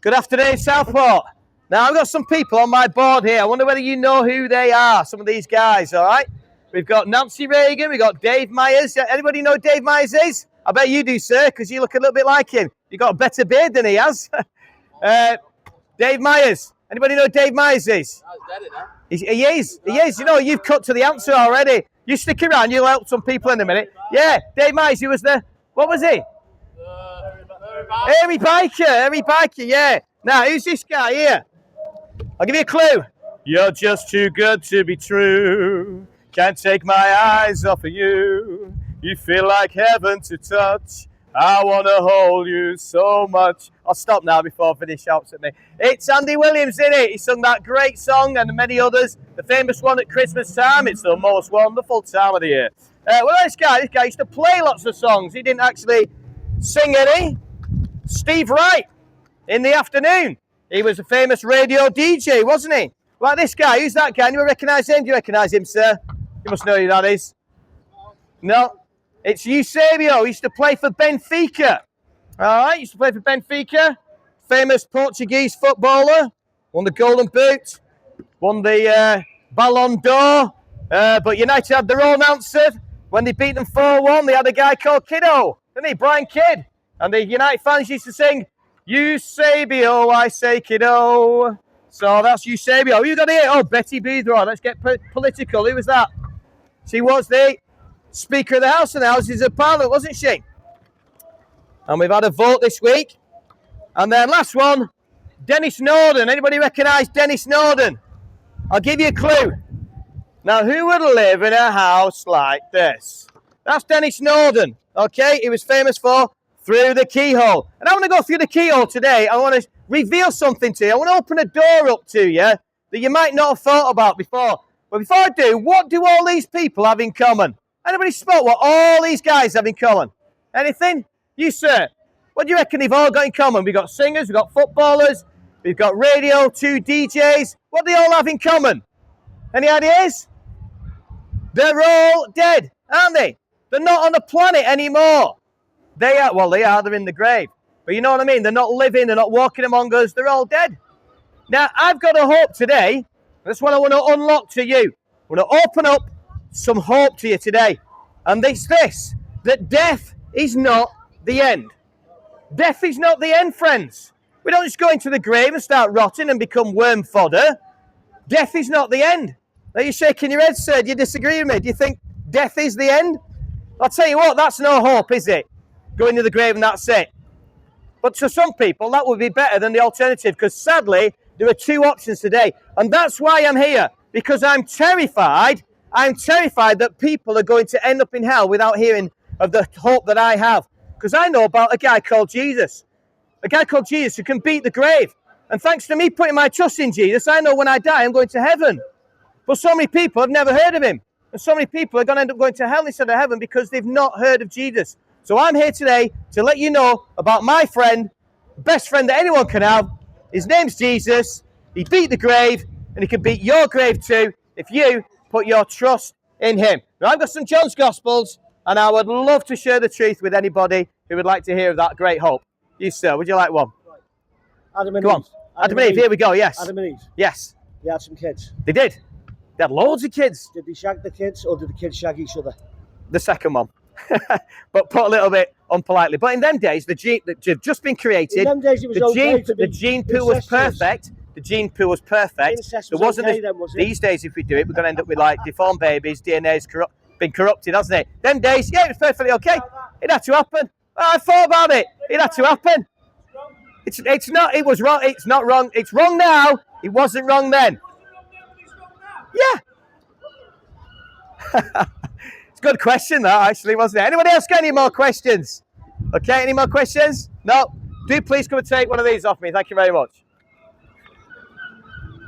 Good afternoon, Southport. Now, I've got some people on my board here. I wonder whether you know who they are, some of these guys, all right? We've got Nancy Reagan, we've got Dave Myers. Anybody know who Dave Myers is? I bet you do, sir, because you look a little bit like him. You've got a better beard than he has. Dave Myers. Anybody know who Dave Myers is? He is. You know, you've cut to the answer already. You stick around, you'll help some people in a minute. Yeah, Dave Myers, he was the, what was he? Harry Biker, yeah. Now, who's this guy here? I'll give you a clue. You're just too good to be true. Can't take my eyes off of you. You feel like heaven to touch. I want to hold you so much. I'll stop now before Vinny shouts at me. It's Andy Williams, isn't it? He sung that great song and many others. The famous one at Christmas time. It's the most wonderful time of the year. Well, this guy used to play lots of songs. He didn't actually sing any. Steve Wright, in the afternoon. He was a famous radio DJ, wasn't he? Like this guy. Who's that guy? Do you recognise him? Do you recognise him, sir? You must know who that is. No? It's Eusebio. He used to play for Benfica. All right, used to play for Benfica. Famous Portuguese footballer. Won the Golden Boot. Won the Ballon d'Or. But United had their own answer. When they beat them 4-1, they had a guy called Kiddo. Didn't he? Brian Kidd. And the United fans used to sing, Eusebio, I say Kiddo. So that's Eusebio. Who you got here? Oh, Betty Beathrow. Let's get political. Who was that? She was the Speaker of the House and the Houses of Parliament, wasn't she? And we've had a vote this week. And then last one, Dennis Norden. Anybody recognise Dennis Norden? I'll give you a clue. Now, who would live in a house like this? That's Dennis Norden. Okay, he was famous for Through the Keyhole. And I want to go through the keyhole today. I want to reveal something to you. I want to open a door up to you that you might not have thought about before. But before I do, what do all these people have in common? Anybody spot what all these guys have in common? Anything? You, sir. What do you reckon they've all got in common? We've got singers, we've got footballers, we've got radio, 2 DJs. What do they all have in common? Any ideas? They're all dead, aren't they? They're not on the planet anymore. They are, well, they're in the grave. But you know what I mean? They're not living, they're not walking among us, they're all dead. Now, I've got a hope today. That's what I want to unlock to you. I want to open up some hope to you today. And it's this, that death is not the end. Death is not the end, friends. We don't just go into the grave and start rotting and become worm fodder. Death is not the end. Now you're shaking your head, sir. Do you disagree with me? Do you think death is the end? I'll tell you what, that's no hope, is it? Go into the grave and that's it. But to some people, that would be better than the alternative, because sadly, there are 2 options today. And that's why I'm here, because I'm terrified. I'm terrified that people are going to end up in hell without hearing of the hope that I have. Because I know about a guy called Jesus. A guy called Jesus who can beat the grave. And thanks to me putting my trust in Jesus, I know when I die, I'm going to heaven. But so many people have never heard of him. And so many people are going to end up going to hell instead of heaven because they've not heard of Jesus. So I'm here today to let you know about my friend, best friend that anyone can have. His name's Jesus. He beat the grave, and he can beat your grave too if you put your trust in him. Now, I've got some John's Gospels, and I would love to share the truth with anybody who would like to hear of that great hope. You, sir, would you like one? Adam and Go on. Eve. Adam and Eve, here we go, yes. Adam and Eve. Yes. They had some kids. They did. They had loads of kids. Did they shag the kids, or did the kids shag each other? The second one. But put a little bit unpolitely. But in them days, the gene that had just been created, In them days, it was okay to the be gene pool was incestuous. perfect. The gene pool was perfect. Incest There was wasn't okay then, was it? these days, if we do it, we're going to end up with like deformed babies. DNA's been corrupted, hasn't it? Them days, yeah, it was perfectly okay. It had to happen. I thought about it. It had to happen. It's not. It was wrong. It's not wrong. It's wrong now. It wasn't wrong then. Yeah. It's a good question, that actually, wasn't it? Anybody else got any more questions? Okay, any more questions? No. Do please come and take one of these off me. Thank you very much.